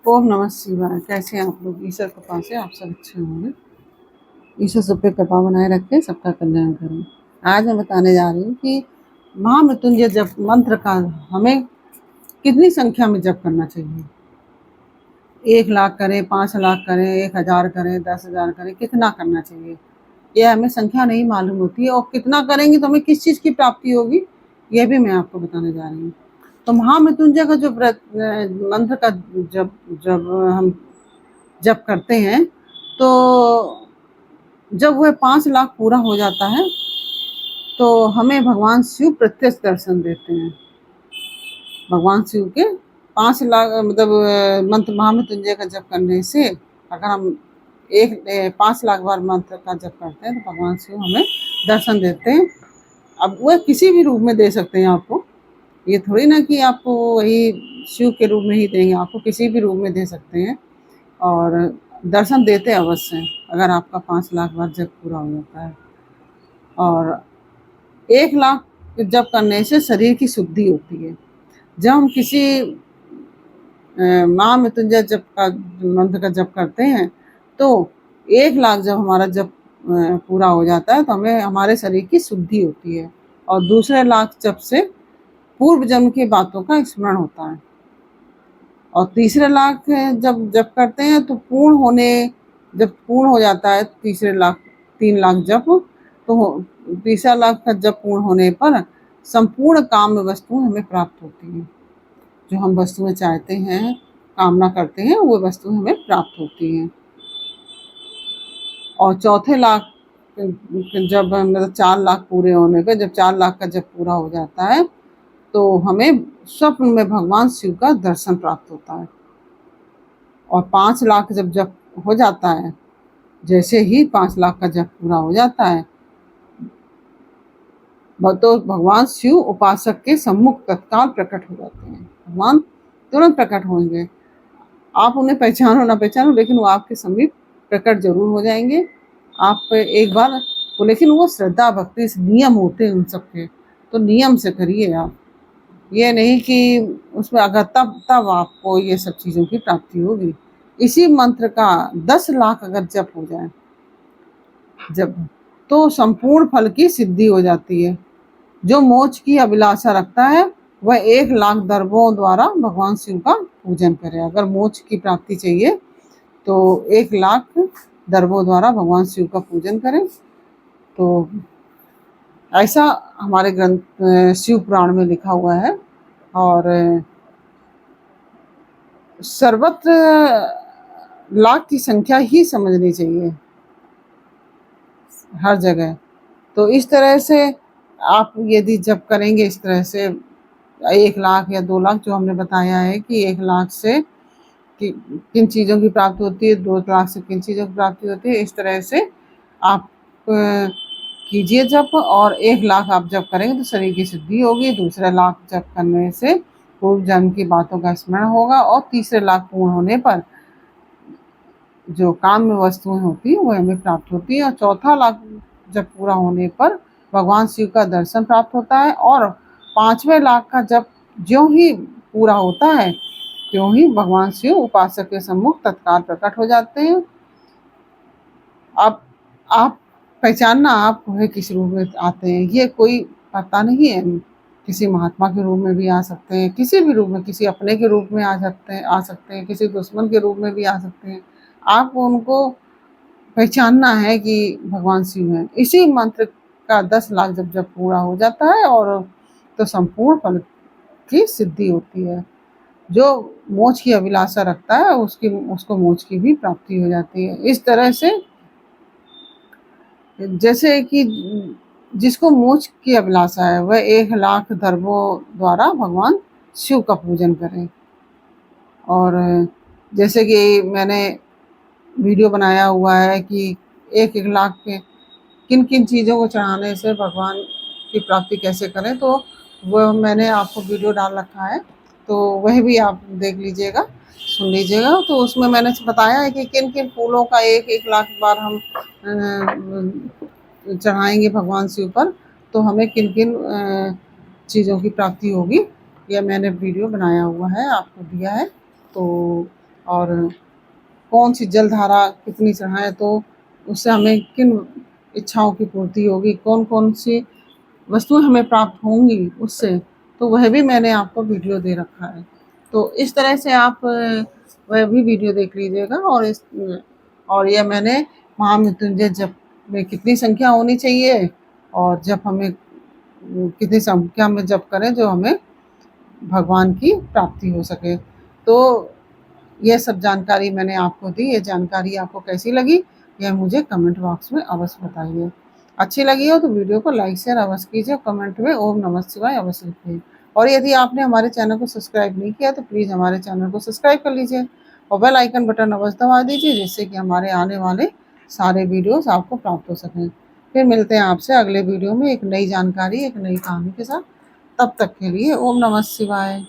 ओम नमः शिवाय। कैसे हैं आप लोग? ईश्वर कृपा से आप सब अच्छे होंगे। ईश्वर सब पे कृपा बनाए रखे, सबका कल्याण करें। आज मैं बताने जा रही हूँ कि महामृत्युंजय जप मंत्र का हमें कितनी संख्या में जप करना चाहिए। 1 लाख करें, 5 लाख करें, 1000 करें, 10,000 करें, कितना करना चाहिए ये हमें संख्या नहीं मालूम होती है। और कितना करेंगे तो हमें किस चीज़ की प्राप्ति होगी ये भी मैं आपको बताने जा रही हूँ। तो महामृत्युंजय का जो मंत्र का जब जब हम जप करते हैं तो जब वह 5 लाख पूरा हो जाता है तो हमें भगवान शिव प्रत्यक्ष दर्शन देते हैं। भगवान शिव के 5 लाख मतलब मंत्र महामृत्युंजय का जप करने से अगर हम 5 लाख बार मंत्र का जप करते हैं तो भगवान शिव हमें दर्शन देते हैं। अब वह किसी भी रूप में दे सकते हैं आपको, ये थोड़ी ना कि आपको वही शिव के रूप में ही देंगे, आपको किसी भी रूप में दे सकते हैं। और दर्शन देते अवश्य हैं अगर आपका 5 लाख बार जप पूरा हो जाता है। और 1 लाख जप करने से शरीर की शुद्धि होती है। जब हम किसी महामृत्युंजय जप का मंत्र का जप करते हैं तो 1 लाख जब हमारा जप पूरा हो जाता है तो हमें हमारे शरीर की शुद्धि होती है। और दूसरे लाख जप से पूर्व जन्म की बातों का स्मरण होता है। और तीसरे लाख जब जप करते हैं तो जब पूर्ण हो जाता है तीसरे लाख 3 लाख जप, तो तीसरा लाख का जप पूर्ण होने पर संपूर्ण काम वस्तुएं हमें प्राप्त होती हैं। जो हम वस्तुएं चाहते हैं, कामना करते हैं, वो वस्तुएं हमें प्राप्त होती हैं। और चौथे लाख जब मतलब 4 लाख पूरे होने पर, जब 4 लाख का जब पूरा हो जाता है तो हमें स्वप्न में भगवान शिव का दर्शन प्राप्त होता है। और 5 लाख जब हो जाता है, जैसे ही 5 लाख का जप पूरा हो जाता है तो भगवान शिव उपासक के सम्मुख तत्काल प्रकट हो जाते हैं। भगवान तुरंत प्रकट होंगे, आप उन्हें पहचानो ना पहचानो लेकिन वो आपके समीप प्रकट जरूर हो जाएंगे। आप एक बार लेकिन वो श्रद्धा भक्ति नियम होते हैं उन सबके, तो नियम से करिए आप, ये नहीं कि उसमें अगर तब आपको ये सब चीज़ों की प्राप्ति होगी। इसी मंत्र का 10 लाख अगर जप हो जाए जब तो संपूर्ण फल की सिद्धि हो जाती है। जो मोक्ष की अभिलाषा रखता है वह 1 लाख दर्भों द्वारा भगवान शिव का पूजन करे। अगर मोक्ष की प्राप्ति चाहिए तो 1 लाख दर्भों द्वारा भगवान शिव का पूजन करें। तो ऐसा हमारे ग्रंथ शिव पुराण में लिखा हुआ है। और सर्वत्र लाख की संख्या ही समझनी चाहिए हर जगह। तो इस तरह से आप यदि जप करेंगे इस तरह से 1 लाख या 2 लाख, जो हमने बताया है कि 1 लाख से किन चीज़ों की प्राप्ति होती है, 2 लाख से किन चीज़ों की प्राप्ति होती है, इस तरह से आप कीजिए जप। और 1 लाख आप जप करेंगे तो शरीर की शुद्धि होगी। दूसरे लाख जप करने से पूर्व जन्म की बातों का स्मरण होगा। और तीसरे लाख पूर्ण होने पर जो काम में वस्तुएं होती हैं वो हमें प्राप्त होती है। और चौथा लाख जब पूरा होने पर भगवान शिव का दर्शन प्राप्त होता है। और 5वें लाख का जब ज्यों ही पूरा होता है त्यों ही भगवान शिव उपासक के सम्मुख तत्काल प्रकट हो जाते हैं। अब आप पहचानना आप है किस रूप में आते हैं, ये कोई पता नहीं है। किसी महात्मा के रूप में भी आ सकते हैं, किसी भी रूप में, किसी अपने के रूप में आ सकते हैं, किसी दुश्मन के रूप में भी आ सकते हैं। आपको उनको पहचानना है कि भगवान शिव हैं। इसी मंत्र का 10 लाख जब पूरा हो जाता है और तो संपूर्ण फल की सिद्धि होती है। जो मोक्ष की अभिलाषा रखता है उसको मोक्ष की भी प्राप्ति हो जाती है। इस तरह से जैसे कि जिसको मोक्ष की अभिलाषा है वह 1 लाख दर्भों द्वारा भगवान शिव का पूजन करें। और जैसे कि मैंने वीडियो बनाया हुआ है कि 1-1 लाख के किन किन चीज़ों को चढ़ाने से भगवान की प्राप्ति कैसे करें, तो वह मैंने आपको वीडियो डाल रखा है, तो वह भी आप देख लीजिएगा, सुन लीजिएगा। तो उसमें मैंने बताया है कि किन किन फूलों का 1-1 लाख बार हम चढ़ाएंगे भगवान शिव पर तो हमें किन किन चीज़ों की प्राप्ति होगी। यह मैंने वीडियो बनाया हुआ है, आपको दिया है। तो और कौन सी जलधारा कितनी चढ़ाएँ तो उससे हमें किन इच्छाओं की पूर्ति होगी, कौन-कौन सी वस्तुएँ हमें प्राप्त होंगी उससे, तो वह भी मैंने आपको वीडियो दे रखा है। तो इस तरह से आप वह भी वीडियो देख लीजिएगा। और ये मैंने महामृत्युंजय जप में कितनी संख्या होनी चाहिए और जप हमें कितनी संख्या में जप करें जो हमें भगवान की प्राप्ति हो सके। तो यह सब जानकारी मैंने आपको दी। ये जानकारी आपको कैसी लगी यह मुझे कमेंट बॉक्स में अवश्य बताइए। अच्छी लगी हो तो वीडियो को लाइक शेयर अवश्य कीजिए और कमेंट में ओम नमः शिवाय अवश्य लिखिए। और यदि आपने हमारे चैनल को सब्सक्राइब नहीं किया तो प्लीज़ हमारे चैनल को सब्सक्राइब कर लीजिए और बेल आइकन बटन अवश्य दबा दीजिए जिससे कि हमारे आने वाले सारे वीडियोस आपको प्राप्त हो सकें। फिर मिलते हैं आपसे अगले वीडियो में एक नई जानकारी, एक नई कहानी के साथ। तब तक के लिए ओम नमः शिवाय।